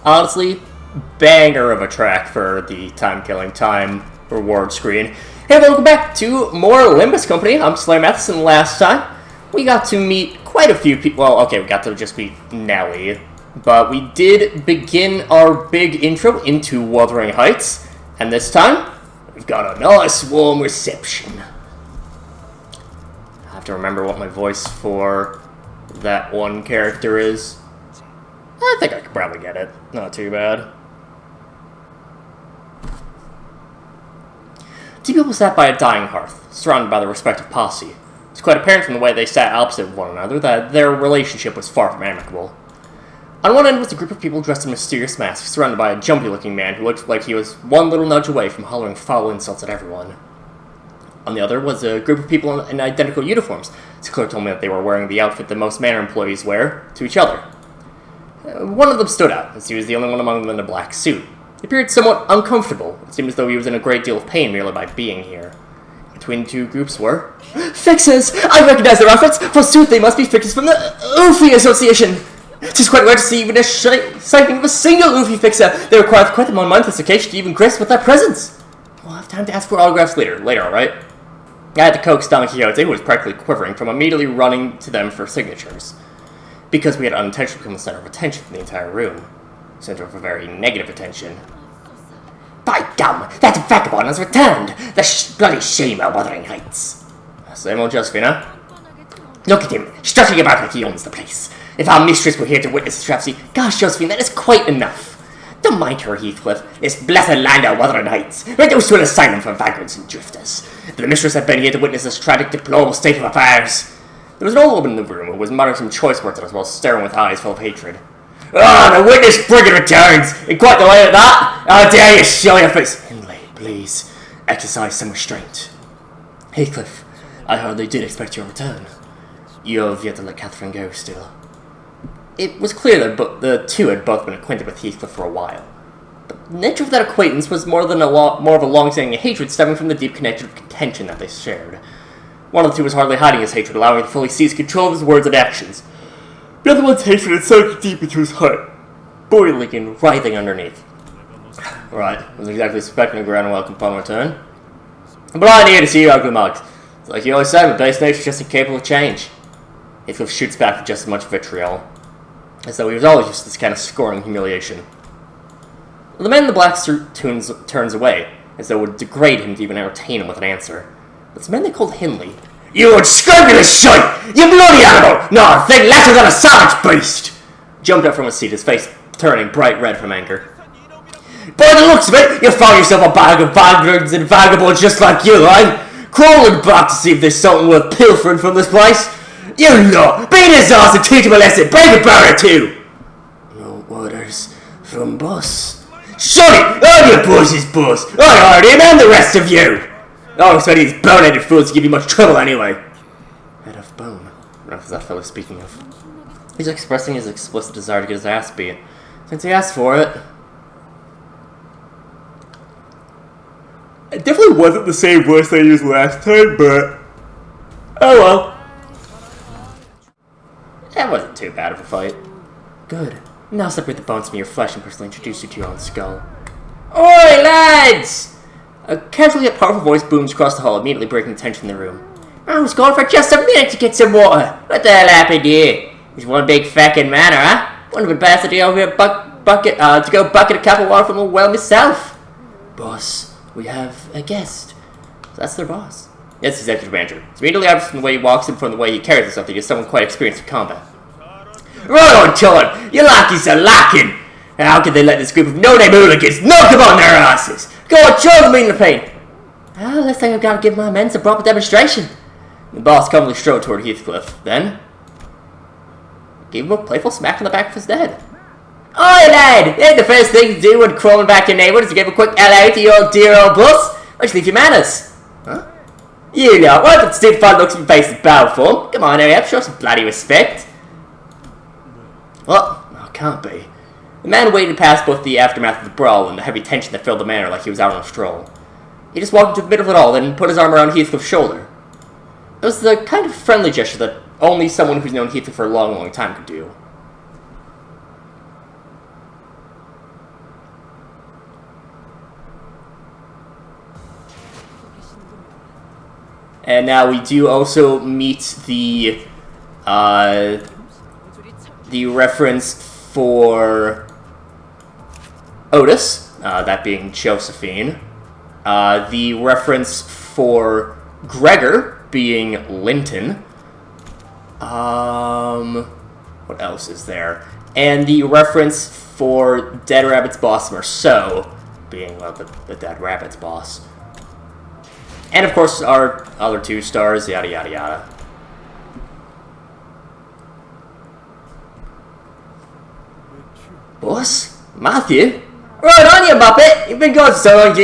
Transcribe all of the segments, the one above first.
Honestly, banger of a track for the time-killing time reward screen. Hey, welcome back to more Limbus Company. I'm SlayerMathis, and last time we got to meet quite a few people. Well, okay, we got to just meet Nelly, but we did begin our big intro into Wuthering Heights, and this time we've got a nice warm reception. I have to remember what my voice for that one character is. I think I could probably get it. Not too bad. Two people sat by a dying hearth, surrounded by their respective posse. It's quite apparent from the way they sat opposite one another that their relationship was far from amicable. On one end was a group of people dressed in mysterious masks, surrounded by a jumpy-looking man who looked like he was one little nudge away from hollering foul insults at everyone. On the other was a group of people in identical uniforms. Sinclair told me that they were wearing the outfit that most manor employees wear to each other. One of them stood out, as he was the only one among them in a black suit. He appeared somewhat uncomfortable. It seemed as though he was in a great deal of pain merely by being here. Between the two groups were... Fixers! I recognize their outfits! Forsooth, they must be fixers from the Oofy Association! 'Tis quite rare to see even a sighting of a single Oofy fixer. They require quite the momentous occasion to even grace with their presence. We'll have time to ask for autographs later, alright? I had to coax Don Quixote, who was practically quivering, from immediately running to them for signatures. Because we had unintentionally become the center of attention for the entire room. Center of a very negative attention. By gum! That vagabond has returned! The bloody shame of Wuthering Heights! Same old Josephine, huh? Look at him, strutting about like he owns the place. If our mistress were here to witness the travesty, gosh, Josephine, that is quite enough. Don't mind her, Heathcliff. This blessed land of Wuthering Heights, reduced to an asylum for vagrants and drifters. If the mistress had been here to witness this tragic, deplorable state of affairs... There was an old woman in the room who was muttering some choice words at us while staring with eyes full of hatred. Ah, the witness brigand returns! In quite the way of that! How dare you show your face! Hindley, please, exercise some restraint. Heathcliff, I hardly did expect your return. You have yet to let Catherine go still. It was clear that the two had both been acquainted with Heathcliff for a while. But the nature of that acquaintance was more of a long-standing hatred stemming from the deep connection of contention that they shared. One of the two was hardly hiding his hatred, allowing him to fully seize control of his words and actions. The other one's hatred had sunk deep into his heart, boiling and writhing underneath. Right, wasn't exactly expecting a grand welcome upon return. But I'm here to see you, ugly mugs. It's like you always said, my base nature's just incapable of change. Heathcliff shoots back with just as much vitriol, as though he was always used to this kind of scorn and humiliation. The man in the black suit turns away, as though it would degrade him to even entertain him with an answer. But this man they called Hindley. You unscrupulous shite! You bloody animal! No, think lesser than a savage beast! Jumped up from his seat, his face turning bright red from anger. By the looks of it, you found yourself a bag of vagrants and vagabonds just like you, eh? Crawling back to see if there's something worth pilfering from this place. You lot, beat his ass and teach him a lesson, break a barrier too! No orders from boss. Shut it! I'm your boss's boss! I hired him and the rest of you! I don't expect these bone-headed fools to give you much trouble anyway. Head of bone. What that fellow speaking of? He's expressing his explicit desire to get his ass beat. Since he asked for it. It definitely wasn't the same voice I used last time, but... oh well. That wasn't too bad of a fight. Good. Now separate the bones from your flesh and personally introduce you to your own skull. Oi, lads! A casual yet powerful voice booms across the hall, immediately breaking the tension in the room. I was going for just a minute to get some water. What the hell happened here? It's one big fucking manor, huh? Wouldn't have been bad to over here to go bucket a cup of water from the well myself. Boss, we have a guest. So that's their boss. Yes, executive manager. It's immediately obvious from the way he walks and from the way he carries himself that he's someone quite experienced in combat. Right on time! Your lackeys are lacking! How could they let this group of no-name hooligans knock them on their asses? Go on, show them in the pain! Well, looks like I've got to give my men some proper demonstration. The boss calmly strode toward Heathcliff, then gave him a playful smack on the back of his head. Oi, lad! Ain't the first thing to do when crawling back your neighbour is to give a quick hello to your dear old boss? Let's leave your manners. Huh? You know, what the stupid fun looks on your face is bow for? Come on, hurry up, show some bloody respect. Well, no, can't be. The man waded past both the aftermath of the brawl and the heavy tension that filled the manor like he was out on a stroll. He just walked into the middle of it all, then put his arm around Heathcliff's shoulder. It was the kind of friendly gesture that only someone who's known Heath for a long, long time could do. And now we do also meet the reference for Otis, that being Josephine. The reference for Gregor being Linton. What else is there? And the reference for Dead Rabbit's boss, Marceau, being, well, the Dead Rabbit's boss. And, of course, our other 2 stars, yada yada yada. Boss? Matthew? Right on you, Muppet! You've been gone so long,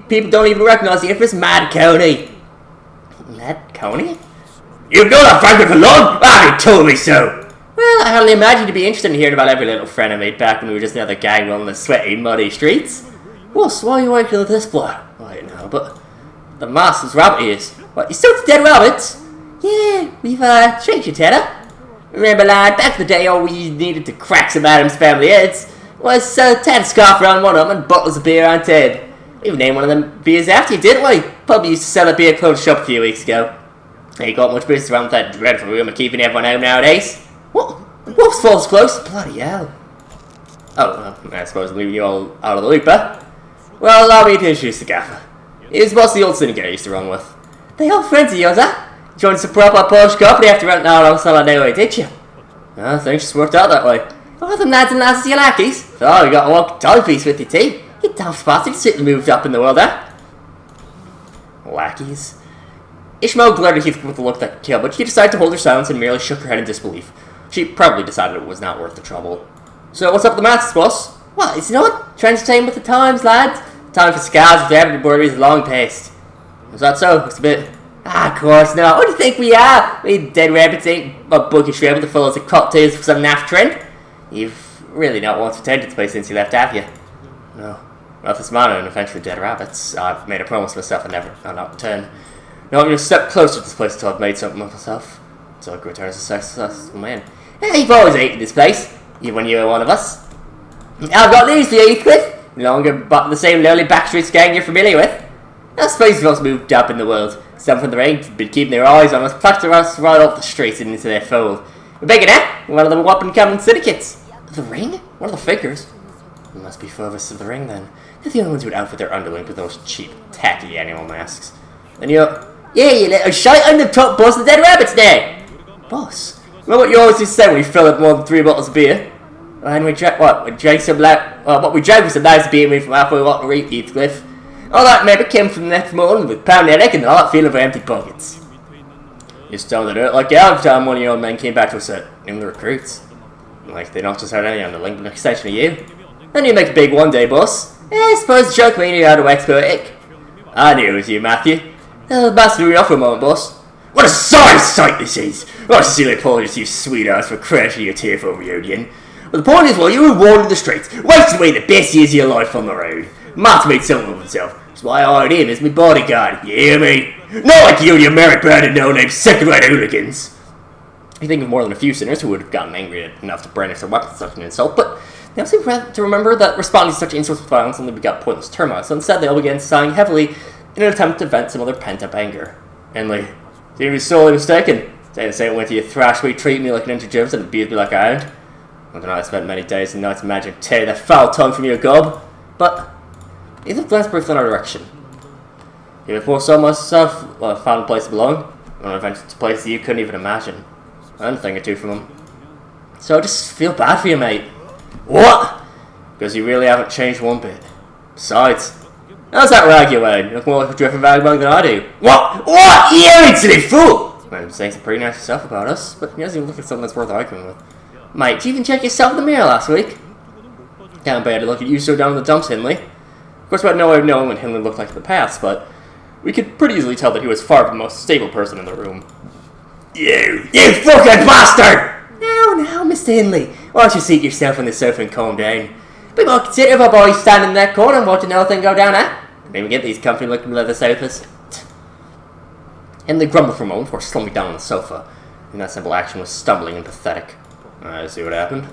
people don't even recognize you if it's Mad Coney. Mad Coney? You've known that Franklin for long? Ah, you told me so! Well, I hardly imagined you'd be interested in hearing about every little friend I made back when we were just another gang on the sweaty, muddy streets. Boss, why are you working with this boy? I don't know, but the master's rabbit ears. What, you still the Dead Rabbits? Yeah, we've changed your tether. Remember, lad, back in the day all we needed to crack some Adam's family heads was Ted scarf around one of them and bottles of beer on Ted. We even named one of them beers after you, didn't we? Probably used to sell a beer clothes shop a few weeks ago. Ain't got much business around with that dreadful rumour keeping everyone home nowadays. What? The wolf's falls close? Bloody hell. Oh, well, I suppose I'm leaving you all out of the loop, huh? Well, allow me to introduce the gaffer. He's boss the old syndicate I used to run with. They all friends of yours, huh? Joined some proper Polish company after renting out on Sunday way, did you? Oh, things just worked out that way. All them lads and lasses, your lackeys. Oh, you got a walking timepiece with you, too. You daft bastard, sitting moved up in the world, huh? Lackeys? Ishmael glared at Heath with a look that could kill, but she decided to hold her silence and merely shook her head in disbelief. She probably decided it was not worth the trouble. So, what's up with the maths, boss? What, is it not? Trying to stay with the times, lads? Time for scars with every borders long past. Is that so? It's a bit... Ah, of course not. What do you think we are? We Dead Rabbits ain't a bookish rebel to fill us with cocktails for some naff trend. You've really not once attended this place since you left, have you? No. Well, if it's mine and eventually Dead Rabbits, I've made a promise to myself I'll not return. No, I'm going to step closer to this place until I've made something of myself. Until I can return as a successful man. Yeah, you've always hated this place, even when you were one of us. I've got news for you, Heathcliff. No longer but the same lowly backstreets gang you're familiar with. I suppose you've also moved up in the world. Some from the ranks have been keeping their eyes on us, plucked us right off the streets and into their fold. We're bigger now. We're one of the up-and-coming syndicates. The ring? What are the figures? It must be furthest of the ring, then. They're the only ones who would outfit their underling with those cheap, tacky animal masks. And you're... Yeah, you little shite, I'm the top boss of the Dead Rabbits now! Boss? Remember what you always used to say when we fill up more than 3 bottles of beer? And we drank what? We drank some what we drank was some nice beer made from halfway walk to reef, Heathcliff. All that maybe came from the next morning with pound headache and all that feeling of empty pockets. You started to do it like every time one of your own men came back to us, even the recruits. Like they don't just have any underling, but an extension of you. Then you make it big one day, boss. I suppose the joke made you out of expert. I knew it was you, Matthew. Bastard me off for a moment, boss. What a sorry sight this is! I sincerely apologize to you sweethearts for crashing your tearful reunion. But the point is, while you were wandering the streets, wasting away the best years of your life on the road, Matt's made something of himself. That's why I hired him as my bodyguard, you hear me? Not like you and your merit-branded no-name second-rate hooligans. You think of more than a few sinners who would have gotten angry enough to brandish their weapons such an insult, but they also seem to remember that responding to such insults with violence only begot pointless turmoil, so instead they all began sighing heavily in an attempt to vent some of their pent-up anger. Henley, seem to be sorely mistaken. Saying the same way to you thrash me, treat me like an injured and abuse me like I owned. I don't know, I spent many days and nights imagining tearing that foul tongue from your gob, but either glanced briefly in our direction. Even before saw myself, found a place to belong, and I ventured to places you couldn't even imagine. I learned a thing or two from them. So I just feel bad for you, mate. What? Because you really haven't changed one bit. Besides, how's that rag you're wearing? You look more like a drifting vagabond than I do. What? What? You insolent fool! I've been saying some pretty nice stuff about us, but he doesn't even look at something that's worth arguing with. Mate, did you even check yourself in the mirror last week? Can't bear to look at you so down in the dumps, Henley. Of course, we had no way of knowing what Henley looked like in the past, but we could pretty easily tell that he was far from the most stable person in the room. You fucking bastard! Now, Mr. Henley, why don't you seat yourself on the sofa and calm down? Be more considerate of a boy standing in that corner and watching the whole thing go down, eh? Maybe get these company-looking leather sofas. Henley grumbled for a moment before slumping down on the sofa, and that simple action was stumbling and pathetic. I see what happened.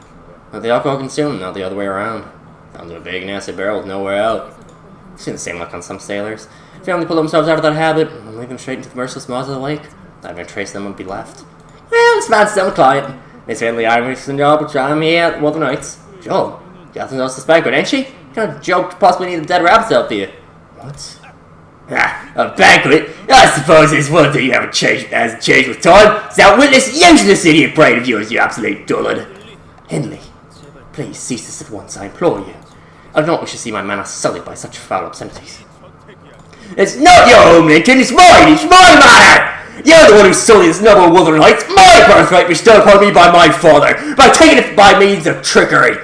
Let the alcohol consumed, not the other way around. Found a big nasty barrel with nowhere out. I've seen the same look on some sailors. Family pull themselves out of that habit and lead them straight into the merciless maws of the lake. Not even a trace of them would be left. Well, this man's still a client. Miss Henley, I'm Mr. Job, which I'm here at Wuthering Heights. Joel, Catherine knows this banquet, ain't she? What kind of joke could possibly need a dead rabbit out there? What? Ah, a banquet? I suppose it's one thing you haven't changed, hasn't changed with time. It's that witness useless idiot brain of yours, you absolute dullard. Henley, please cease this at once, I implore you. I do not wish to see my manor sullied by such foul obscenities. It's not your home, Lincoln, it's mine! It's my manor! You're the one who sullied this noble Wuthering Heights, my birthright bestowed upon me by my father, by taking it by means of trickery.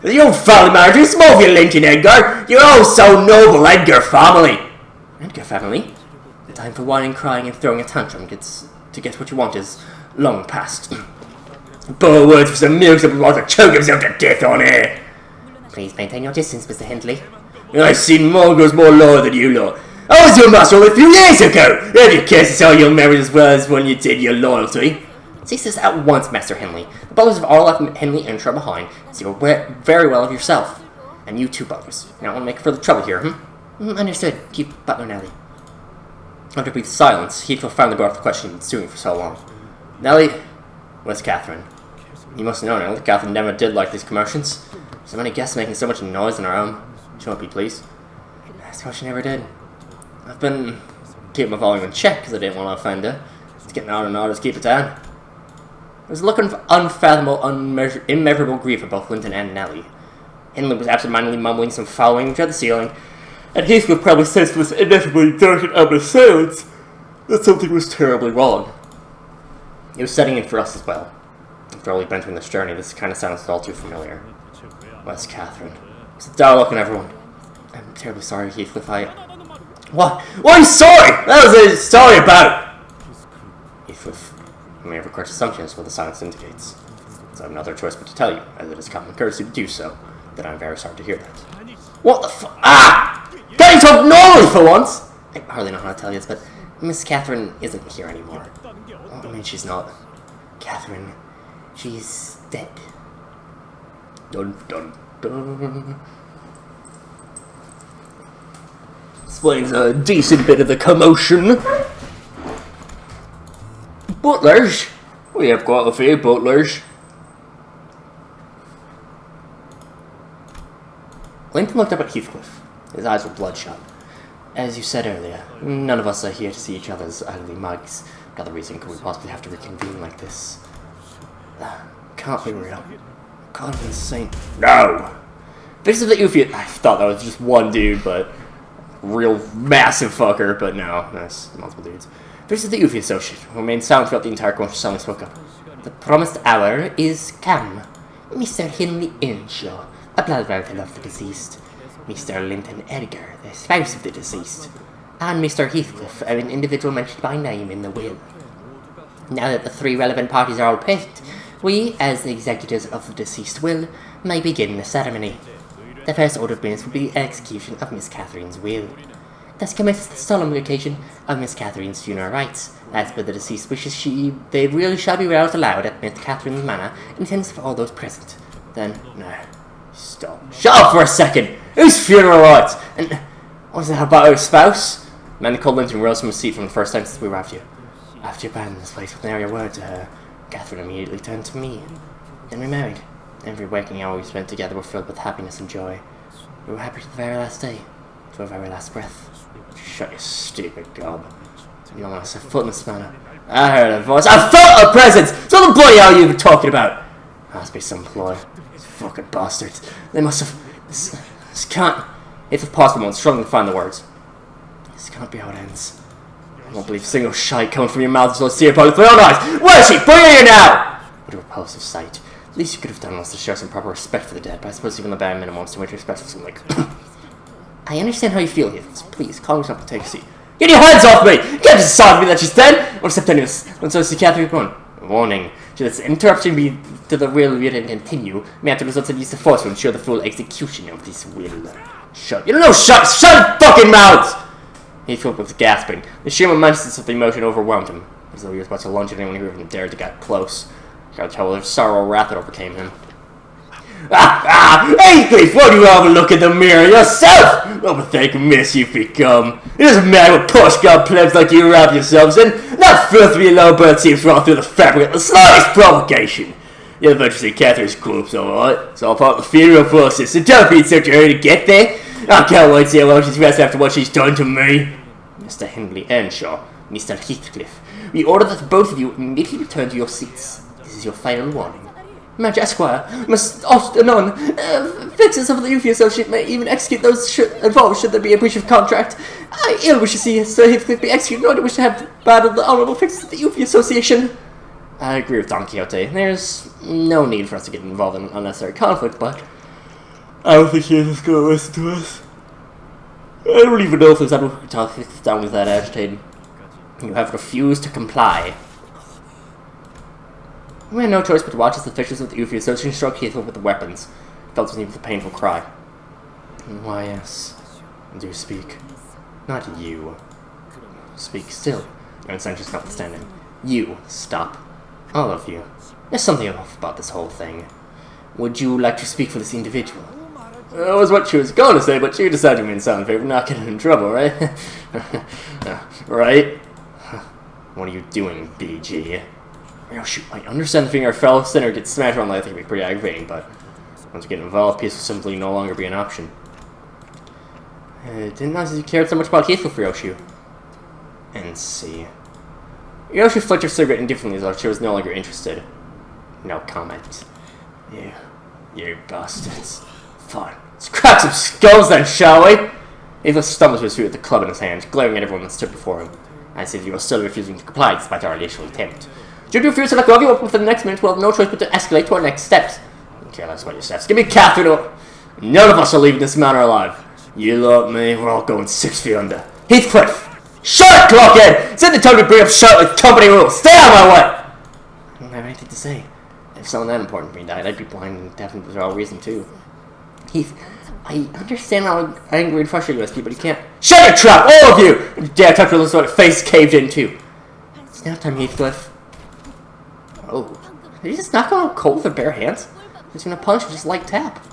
The old family manor too small for you, Lincoln, Edgar. You're all so noble, Edgar family. Edgar family? The time for whining, crying, and throwing a tantrum to get what you want is long past. Poor words for some milk that would want to choke himself to death on air. Please maintain your distance, Mr. Hindley. I've seen mongrels more loyal than you lot. I was your master only a few years ago. If you care to tell your memories as well as when you did your loyalty. Cease this at once, Master Hindley. The butlers have all left Hindley in trouble behind, so you're aware very well of yourself. And you too, butlers. You don't want to make further trouble here, Understood. Keep Butler Nellie. After a brief silence, Heath finally brought up the question he'd been stewing for so long. Nellie, where's Catherine? You must know, Nellie, Catherine never did like these commotions. So many guests making so much noise in her home. She won't be pleased. That's what she never did. I've been keeping my volume in check because I didn't want to offend her. It's getting out and out, just keep it down. I was looking for unfathomable, immeasurable grief for both Linton and Nellie. Hindley was absentmindedly mumbling some foul language at the ceiling, and Heathcliff probably sensed from this ineffably dark and ominous silence that something was terribly wrong. It was setting in for us as well. After all we've been through in this journey, this kind of sounds all too familiar. Where's Catherine? It's a dire look on everyone. I'm terribly sorry, Heathcliff. What? What are you sorry? That was a sorry about! Heathcliff, you may have a correct assumption as to what the silence indicates. So I have no other choice but to tell you, as it is common courtesy to do so, that I'm very sorry to hear that. What the fu- Ah! Can't you talk normally for once? I hardly know how to tell you this, but Miss Catherine isn't here anymore. Well, I mean, she's not. Catherine, she's dead. Dun dun dun. Explains a decent bit of the commotion. Butlers? We have quite a few butlers. Linton looked up at Heathcliff. His eyes were bloodshot. As you said earlier, none of us are here to see each other's ugly mugs. What other reason could we possibly have to reconvene like this? Can't be real. Can't be insane. No! This is the Ufi. I thought that was just one dude, but real massive fucker, but no, that's multiple dudes. This is the Ufi associate, who remained silent throughout the entire conversation. Suddenly spoke up. The promised hour is come. Mr. Hindley Earnshaw, a blood relative of the deceased. Mr. Linton Edgar, the spouse of the deceased. And Mr. Heathcliff, an individual mentioned by name in the will. Now that the three relevant parties are all present, we, as the executors of the deceased will, may begin the ceremony. The first order of business will be the execution of Miss Catherine's will. Thus commences the solemn occasion of Miss Catherine's funeral rites. As per the deceased wishes, they really shall be read aloud at Miss Catherine's manor, intended for all those present. Then, no. Stop. Shut up for a second! Whose funeral rites? And what was that about her spouse? Man called Linton rose from his seat from the first time since we arrived here. After you abandoned this place with nary a word to her, Catherine immediately turned to me. Then we married. Every waking hour we spent together were filled with happiness and joy. We were happy to the very last day, to our very last breath. Shut your stupid gob. You don't want to set foot in this manor. I heard a voice. I felt a presence! So the bloody hell you were talking about? Must be some ploy. These fucking bastards. They must have... This can't... If possible, I'm struggling to find the words. This can't be how it ends. I won't believe a single shite coming from your mouth until I see it with my own eyes! Where is she? Bring her here now! What a repulsive sight. The least you could have done was to show some proper respect for the dead, but I suppose even the bare minimum is to much respect for something like... I understand how you feel, Heath. So please, calm yourself and take a seat. Get your hands off me! You can't just decide me that she's dead! Or accept any of this. And so see Catherine going. Warning. Should this interruption be to the will and continue, may have to result in use of force to ensure the full execution of this will. Shut. You don't know, shut your fucking mouths! Heathcliff was gasping. The sheer momentum of the emotion overwhelmed him, as though he was about to lunge at anyone who even dared to get close. I could tell the sorrow or wrath that overcame him. Heath, why do you have a look in the mirror yourself? What a pathetic mess you've become. It doesn't matter what posh god plebs like you wrap yourselves in. That filthy low bird seems to run through the fabric at the slightest provocation. You'll eventually see Catherine's corpse, alright? It's all part of the funeral process, so don't be in such a hurry to get there. I can't wait to see how long she's rest after what she's done to me. Mr. Henley Earnshaw, Mr. Heathcliff, we order that both of you immediately return to your seats. This is your final warning. Madge Esquire must anon fixes of the Youth Associate may even execute those involved should there be a breach of contract. I ill wish to see Sir Heathcliff be executed, nor do wish to have bad of the honourable fixes of the Youth Association. I agree with Don Quixote. There's no need for us to get involved in unnecessary conflict, but I don't think he is going to listen to us. I don't even know if there's anyone who can talk down with that agitated. You have refused to comply. We had no choice but to watch as the officials of the Youth Association struck Heath with the weapons. Felt his knee with a painful cry. Why, yes. Do speak. Not you. Speak still. Your intentions notwithstanding. You, stop. All of you. There's something off about this whole thing. Would you like to speak for this individual? That was what she was going to say, but she decided to remain silent in favor of not getting in trouble, right? Right? What are you doing, BG? Oh, shoot, I understand the our fellow sinner gets smashed around like that can be pretty aggravating, but once you get involved, peace will simply no longer be an option. Didn't know you cared so much about Heath for Yoshu. And see. Yoshu flicked her cigarette indifferently as though she was no longer interested. No comment. You bastards. Fine. Let's crack some skulls then, shall we? Heath stumbled to his feet with the club in his hand, glaring at everyone that stood before him. As if he was still refusing to comply despite our initial attempt. Should you refuse to let go of you up within the next minute, we'll have no choice but to escalate to our next steps. Okay, that's what your steps. Give me Catherine or none of us are leaving this manor alive. You lot, me, we're all going 6 feet under. Heathcliff! Shut it, Clockhead! It's in the time to bring up shut with company rules. Stay out of my way! I don't have anything to say. If someone that important to me died, I'd be blind and deaf for all reason too. Heath, I understand how angry and frustrated you must be, but you can't. Shut your trap, all of you! You dare touch with this sort of face caved in too. It's now time, Heathcliff. Oh, did he just knock him out cold with their bare hands? He's gonna punch with just light tap.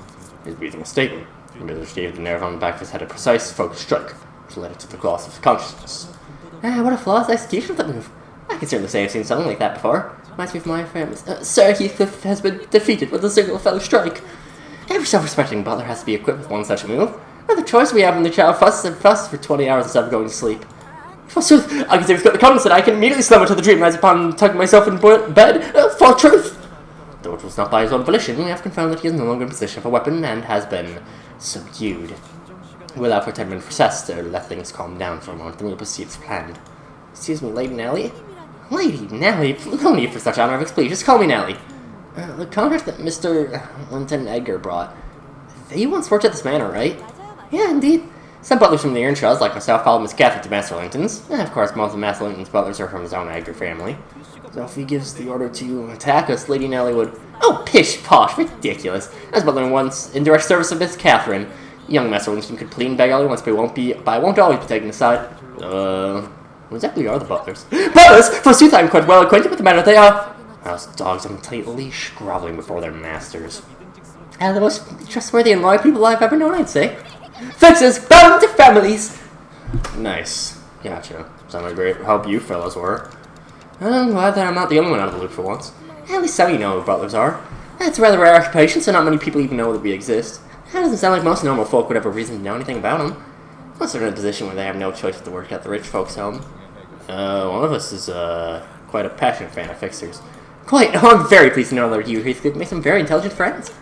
He's breathing stable. The Miller gave the nerve on the back of his head a precise, focused stroke, which led it to the gloss of consciousness. What a flawless execution of that move. I can certainly say I've seen something like that before. Reminds me of my famous. Sir Heathcliff has been defeated with a single fellow strike. Every self-respecting butler has to be equipped with one such a move. No other choice we have when the child fusses and fusses for 20 hours instead of going to sleep. Forsooth, I can say with the confidence that I can immediately slumber to the dream as upon tucking myself in bed, for truth. Though it was not by his own volition, we have confirmed that he is no longer in possession of a weapon and has been subdued. We allow for 10 minutes recess to let things calm down for a moment, then we'll proceed as planned. Excuse me, Lady Nellie? Lady Nellie? No need for such honorifics, please, just call me Nellie. The contract that Mr. Linton Edgar brought, they once worked at this manor, right? Yeah, indeed. Some butlers from the Earnshaws, like myself, followed Miss Catherine to Master Linton's. And of course, most of Master Linton's butlers are from his own Edgar family. So if he gives the order to attack us, Lady Nellie would... Oh, pish-posh, ridiculous. As butler once in direct service of Miss Catherine, young Master Linton could plead and beg all he wants, but won't always be taken aside. What exactly are the butlers? Butlers! Forsooth, I am quite well acquainted with the matter. They are... House dogs on a tight leash, groveling before their masters. The most trustworthy and loyal people I've ever known, I'd say. Fixes bound to families! Nice. Gotcha. Sounds like great help you fellows were. I'm glad that I'm not the only one out of the loop for once. At least some of you know who butlers are. It's a rather rare occupation, so not many people even know that we exist. That doesn't sound like most normal folk would have a reason to know anything about them. Unless they're in a position where they have no choice but to work at the rich folks' home. One of us is, quite a passionate fan of fixers. Quite, I'm very pleased to know that you, Heathcliff, make some very intelligent friends.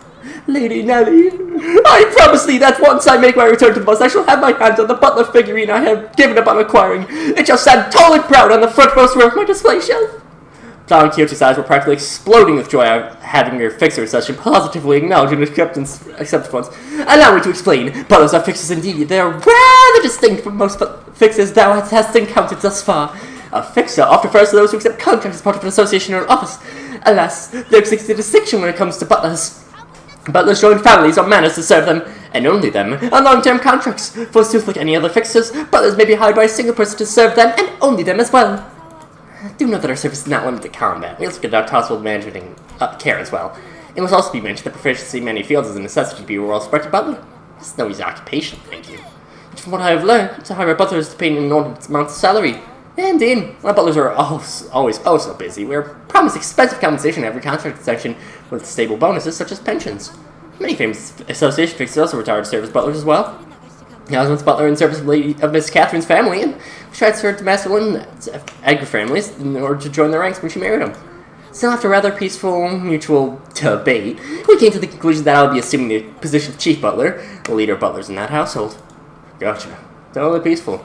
Lady Nellie, I promise thee that once I make my return to the bus, I shall have my hands on the butler figurine I have given up on acquiring. It shall stand tall and proud on the frontmost row of my display shelf. Don Quixote's eyes were practically exploding with joy at having your fixer session positively acknowledged and accepted once. Allow me to explain. Butlers are fixers indeed. They are rather distinct from most fixers thou hast encountered thus far. A fixer often refers to those who accept contracts as part of an association or office. Alas, there exists a distinction when it comes to butlers. Butlers join families or manors to serve them, and only them, on long-term contracts. Forsooth, like any other fixers, butlers may be hired by a single person to serve them, and only them as well. Do note that our service is not limited to combat. We also conduct household management and care as well. It must also be mentioned that proficiency in many fields is a necessity to be a well-respected butler. This is no easy occupation, thank you. From what I have learned, to hire a butler is to pay an inordinate amount of salary. Indeed, my butlers are always so busy. We are promised expensive compensation in every contract extension with stable bonuses such as pensions. Many famous association fixers also retired to serve as butlers as well. I was once butler in service of Miss Catherine's family, and we tried to serve to Master Lynn's Edgar families in order to join their ranks when she married him. Still, after a rather peaceful, mutual debate, we came to the conclusion that I would be assuming the position of chief butler, the leader of butlers in that household. Gotcha. Totally peaceful.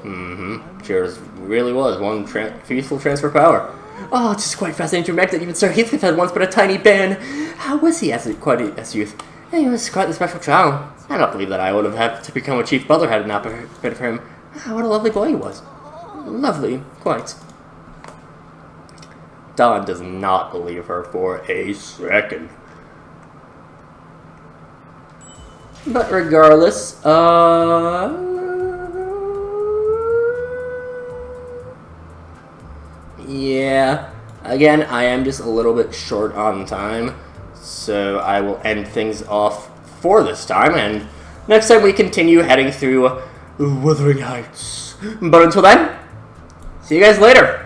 Sure really was one peaceful transfer of power. Oh, it's just quite fascinating to remember that even Sir Heath had once been a tiny band. How was he as youth? He was quite the special child. I don't believe that I would have had to become a chief butler had it not been for him. What a lovely boy he was. Lovely, quite. Don does not believe her for a second. But regardless, yeah. Again, I am just a little bit short on time, so I will end things off for this time, and next time we continue heading through Wuthering Heights. But until then, see you guys later.